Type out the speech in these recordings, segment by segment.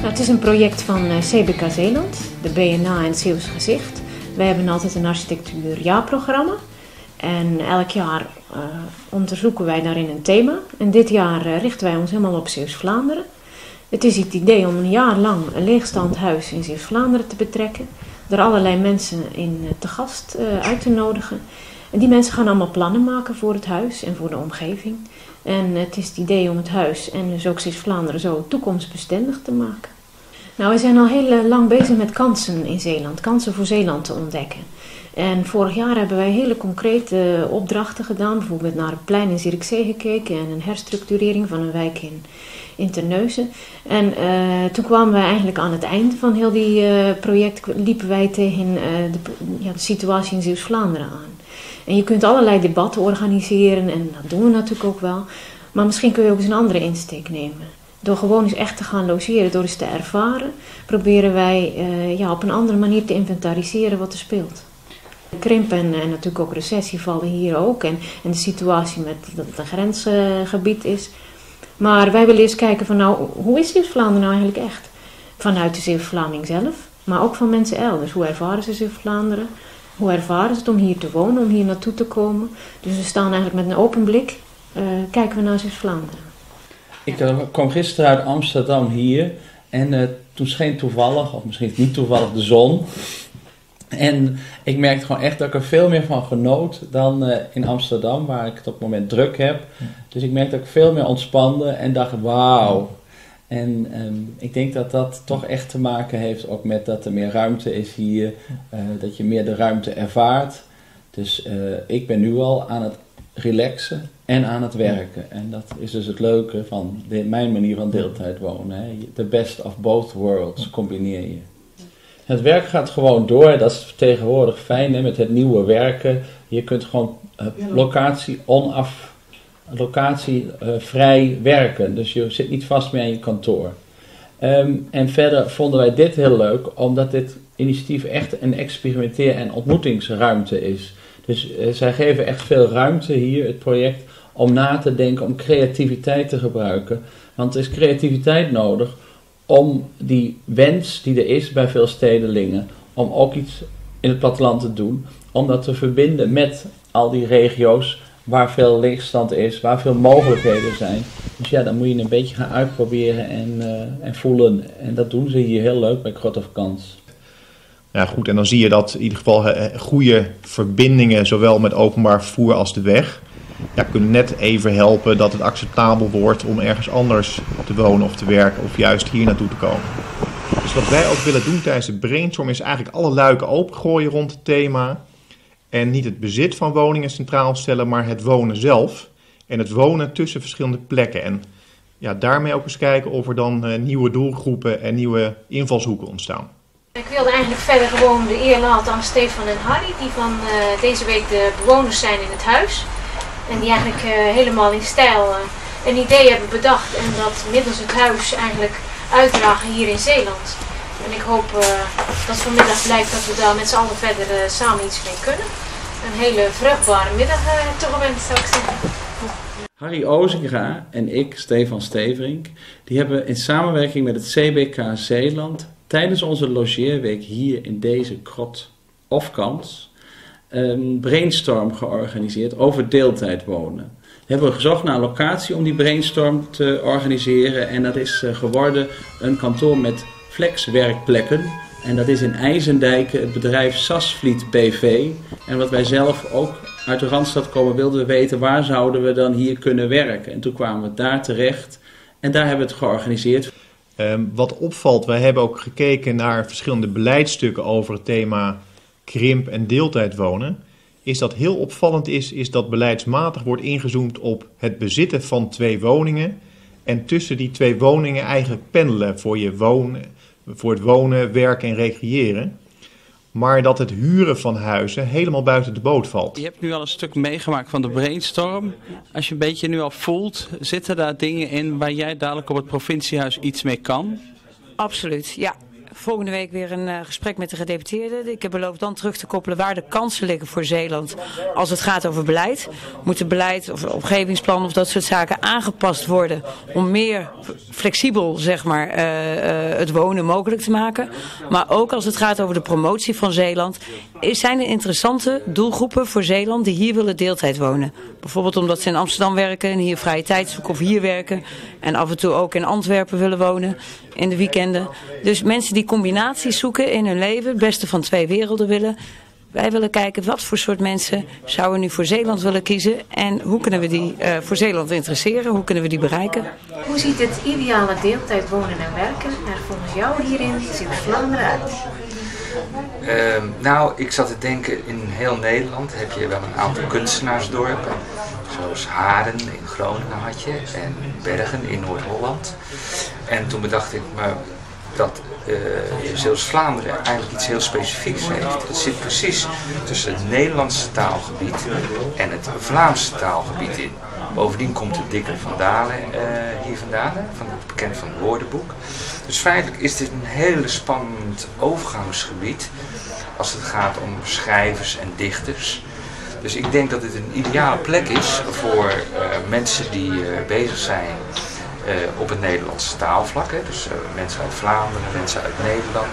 Nou, het is een project van CBK Zeeland, de BNA en het Zeeuwse Gezicht. Wij hebben altijd een architectuurjaarprogramma. En elk jaar onderzoeken wij daarin een thema. En dit jaar richten wij ons helemaal op Zeeuws-Vlaanderen. Het is het idee om een jaar lang een leegstaand huis in Zeeuws-Vlaanderen te betrekken. Er allerlei mensen in te gast uit te nodigen. En die mensen gaan allemaal plannen maken voor het huis en voor de omgeving. En het is het idee om het huis en dus ook Zeeuws-Vlaanderen zo toekomstbestendig te maken. Nou, we zijn al heel lang bezig met kansen in Zeeland, kansen voor Zeeland te ontdekken. En vorig jaar hebben wij hele concrete opdrachten gedaan, bijvoorbeeld naar het plein in Zierikzee gekeken en een herstructurering van een wijk in Terneuzen. En toen kwamen wij eigenlijk aan het einde van heel die project, liepen wij tegen de situatie in Zeeuws-Vlaanderen aan. En je kunt allerlei debatten organiseren en dat doen we natuurlijk ook wel. Maar misschien kun je ook eens een andere insteek nemen. Door gewoon eens echt te gaan logeren, door eens te ervaren, proberen wij op een andere manier te inventariseren wat er speelt. Krimp en natuurlijk ook recessie vallen hier ook. En de situatie met dat het een grensgebied is. Maar wij willen eens kijken van hoe is Zeeuws-Vlaanderen nou eigenlijk echt? Vanuit de Zeeuws-Vlaming zelf, maar ook van mensen elders. Hoe ervaren ze Zeeuws-Vlaanderen? Hoe ervaren ze het om hier te wonen, om hier naartoe te komen? Dus we staan eigenlijk met een open blik, kijken we naar Zeeuws-Vlaanderen. Ik kwam gisteren uit Amsterdam hier en toen scheen toevallig, of misschien niet toevallig, de zon. En ik merkte gewoon echt dat ik er veel meer van genoot dan in Amsterdam, waar ik het op het moment druk heb. Dus ik merkte dat ik veel meer ontspande en dacht, wauw. En ik denk dat dat toch echt te maken heeft ook met dat er meer ruimte is hier, dat je meer de ruimte ervaart. Dus ik ben nu al aan het relaxen en aan het werken. En dat is dus het leuke van mijn manier van deeltijd wonen. Hè. The best of both worlds combineer je. Het werk gaat gewoon door. Dat is tegenwoordig fijn, hè, met het nieuwe werken. Je kunt gewoon locatievrij werken. Dus je zit niet vast meer aan je kantoor. En verder vonden wij dit heel leuk, omdat dit initiatief echt een experimenteer- en ontmoetingsruimte is. Dus zij geven echt veel ruimte hier, het project, om na te denken, om creativiteit te gebruiken. Want er is creativiteit nodig om die wens die er is bij veel stedelingen, om ook iets in het platteland te doen, om dat te verbinden met al die regio's waar veel leegstand is, waar veel mogelijkheden zijn. Dus ja, dan moet je een beetje gaan uitproberen en voelen. En dat doen ze hier heel leuk bij Grot of Kans. Ja, goed, en dan zie je dat in ieder geval goede verbindingen, zowel met openbaar vervoer als de weg, kunnen net even helpen dat het acceptabel wordt om ergens anders te wonen of te werken of juist hier naartoe te komen. Dus wat wij ook willen doen tijdens de brainstorm is eigenlijk alle luiken opengooien rond het thema. En niet het bezit van woningen centraal stellen, maar het wonen zelf. En het wonen tussen verschillende plekken. En daarmee ook eens kijken of er dan nieuwe doelgroepen en nieuwe invalshoeken ontstaan. Ik wilde eigenlijk verder gewoon de eer laten aan Stefan en Harry, die van deze week de bewoners zijn in het huis. En die eigenlijk helemaal in stijl een idee hebben bedacht en dat middels het huis eigenlijk uitdragen hier in Zeeland. En ik hoop dat vanmiddag blijkt dat we daar met z'n allen verder samen iets mee kunnen. Een hele vruchtbare middag toegewenst, zou ik zeggen. Harry Ozinga en ik, Stefan Steverink, die hebben in samenwerking met het CBK Zeeland tijdens onze logeerweek hier in deze Grot of Kans een brainstorm georganiseerd over deeltijd wonen. We hebben gezocht naar een locatie om die brainstorm te organiseren en dat is geworden een kantoor met flexwerkplekken. En dat is in IJsendijk het bedrijf Sasvliet BV. En wat wij zelf ook uit de Randstad komen, wilden we weten waar zouden we dan hier kunnen werken. En toen kwamen we daar terecht en daar hebben we het georganiseerd. Wat opvalt, wij hebben ook gekeken naar verschillende beleidsstukken over het thema krimp en deeltijd wonen. Is dat heel opvallend is dat beleidsmatig wordt ingezoomd op het bezitten van 2 woningen. En tussen die 2 woningen eigenlijk pendelen voor het wonen, werken en recreëren. Maar dat het huren van huizen helemaal buiten de boot valt. Je hebt nu al een stuk meegemaakt van de brainstorm. Als je een beetje nu al voelt, zitten daar dingen in waar jij dadelijk op het provinciehuis iets mee kan? Absoluut, ja. volgende week weer een gesprek met de gedeputeerden. Ik heb beloofd dan terug te koppelen waar de kansen liggen voor Zeeland als het gaat over beleid. Moet het beleid of omgevingsplan of dat soort zaken aangepast worden om meer flexibel zeg maar, het wonen mogelijk te maken. Maar ook als het gaat over de promotie van Zeeland zijn er interessante doelgroepen voor Zeeland die hier willen deeltijd wonen. Bijvoorbeeld omdat ze in Amsterdam werken en hier vrije tijd zoeken of hier werken. En af en toe ook in Antwerpen willen wonen in de weekenden. Dus mensen die combinaties zoeken in hun leven, het beste van twee werelden willen. Wij willen kijken wat voor soort mensen zouden nu voor Zeeland willen kiezen. En hoe kunnen we die voor Zeeland interesseren, hoe kunnen we die bereiken. Hoe ziet het ideale deeltijd wonen en werken er volgens jou hier in Zeeuws-Vlaanderen uit? Nou, ik zat te denken, in heel Nederland heb je wel een aantal kunstenaarsdorpen. Zoals Haren in Groningen had je en Bergen in Noord-Holland. En toen bedacht ik me dat Zeeuws-Vlaanderen eigenlijk iets heel specifieks heeft. Het zit precies tussen het Nederlandse taalgebied en het Vlaamse taalgebied in. Bovendien komt de Dikker van Dalen hier vandaan, bekend van het woordenboek. Dus feitelijk is dit een hele spannend overgangsgebied als het gaat om schrijvers en dichters. Dus ik denk dat dit een ideale plek is voor mensen die bezig zijn op het Nederlandse taalvlak. Hè. Dus mensen uit Vlaanderen, mensen uit Nederland.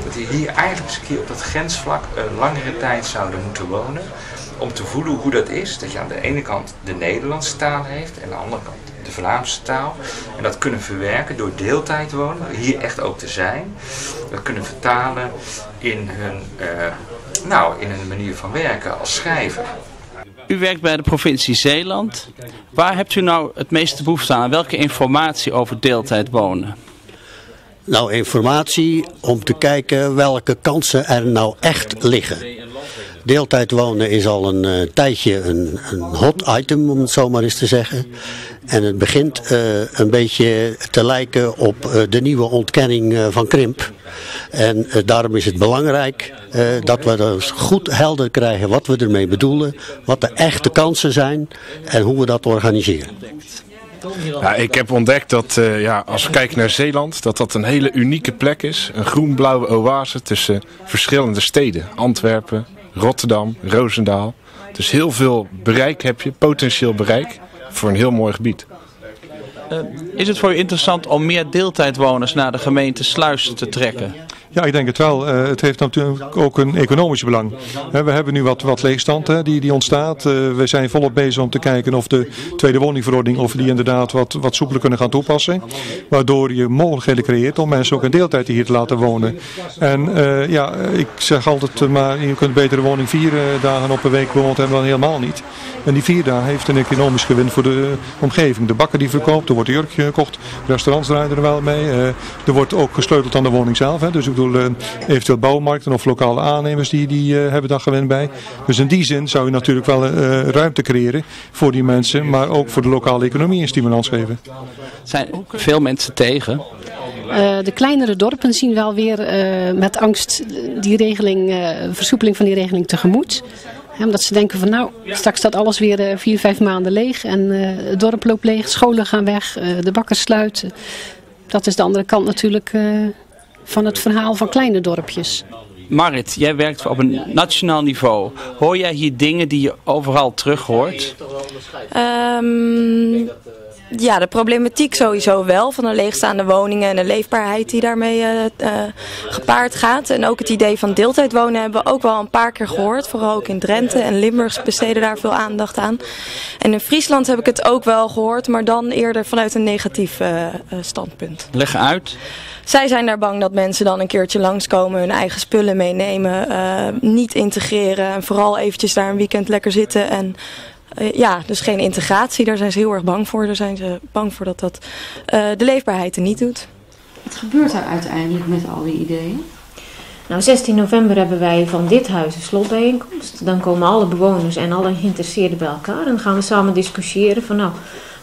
Dat die hier eigenlijk eens een keer op dat grensvlak langere tijd zouden moeten wonen. Om te voelen hoe dat is. Dat je aan de ene kant de Nederlandse taal heeft en aan de andere kant de Vlaamse taal. En dat kunnen verwerken door deeltijd wonen. Hier echt ook te zijn. Dat kunnen vertalen in hun manier van werken als schrijver. U werkt bij de provincie Zeeland. Waar hebt u nou het meeste behoefte aan? Welke informatie over deeltijd wonen? Nou, informatie om te kijken welke kansen er nou echt liggen. Deeltijd wonen is al een tijdje een hot item, om het zo maar eens te zeggen. En het begint een beetje te lijken op de nieuwe ontkenning van krimp. En daarom is het belangrijk dat we dus goed helder krijgen wat we ermee bedoelen, wat de echte kansen zijn en hoe we dat organiseren. Ja, ik heb ontdekt dat als we kijken naar Zeeland, dat een hele unieke plek is. Een groen-blauwe oase tussen verschillende steden. Antwerpen, Rotterdam, Roosendaal. Dus heel veel bereik heb je, potentieel bereik, voor een heel mooi gebied. Is het voor u interessant om meer deeltijdwoners naar de gemeente Sluis te trekken? Ja, ik denk het wel. Het heeft natuurlijk ook een economisch belang. We hebben nu wat leegstand die ontstaat. We zijn volop bezig om te kijken of de tweede woningverordening, of die inderdaad wat soepeler kunnen gaan toepassen. Waardoor je mogelijkheden creëert om mensen ook in deeltijd hier te laten wonen. En ik zeg altijd maar, je kunt beter de woning 4 dagen op een week bewoond hebben dan helemaal niet. En die 4 dagen heeft een economisch gewin voor de omgeving. De bakker die verkoopt, er wordt jurk gekocht, restaurants draaien er wel mee. Er wordt ook gesleuteld aan de woning zelf. Dus ik bedoel, eventueel bouwmarkten of lokale aannemers die hebben daar gewin bij. Dus in die zin zou je natuurlijk wel ruimte creëren voor die mensen, maar ook voor de lokale economie een stimulans geven. Zijn veel mensen tegen? De kleinere dorpen zien wel weer met angst die versoepeling van die regeling tegemoet. Omdat ze denken van straks staat alles weer 4-5 maanden leeg en het dorp loopt leeg, scholen gaan weg, de bakkers sluiten. Dat is de andere kant natuurlijk van het verhaal van kleine dorpjes. Marit, jij werkt op een nationaal niveau. Hoor jij hier dingen die je overal terug hoort? Ja, de problematiek sowieso wel van de leegstaande woningen en de leefbaarheid die daarmee gepaard gaat. En ook het idee van deeltijd wonen hebben we ook wel een paar keer gehoord. Vooral ook in Drenthe en Limburg besteden daar veel aandacht aan. En in Friesland heb ik het ook wel gehoord, maar dan eerder vanuit een negatief standpunt. Leg uit. Zij zijn daar bang dat mensen dan een keertje langskomen, hun eigen spullen meenemen, niet integreren en vooral eventjes daar een weekend lekker zitten en... dus geen integratie, daar zijn ze heel erg bang voor. Daar zijn ze bang voor dat de leefbaarheid er niet doet. Wat gebeurt daar uiteindelijk met al die ideeën? Nou, 16 november hebben wij van dit huis een slotbijeenkomst. Dan komen alle bewoners en alle geïnteresseerden bij elkaar. En dan gaan we samen discussiëren van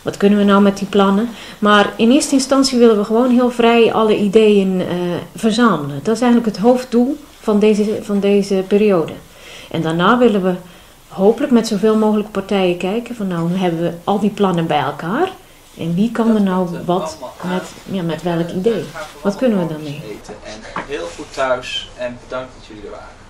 wat kunnen we nou met die plannen. Maar in eerste instantie willen we gewoon heel vrij alle ideeën verzamelen. Dat is eigenlijk het hoofddoel van deze periode. En daarna willen we hopelijk met zoveel mogelijk partijen kijken van hebben we al die plannen bij elkaar. En wie kan er nou wat met welk idee? Wat kunnen we dan mee? En heel goed thuis en bedankt dat jullie er waren.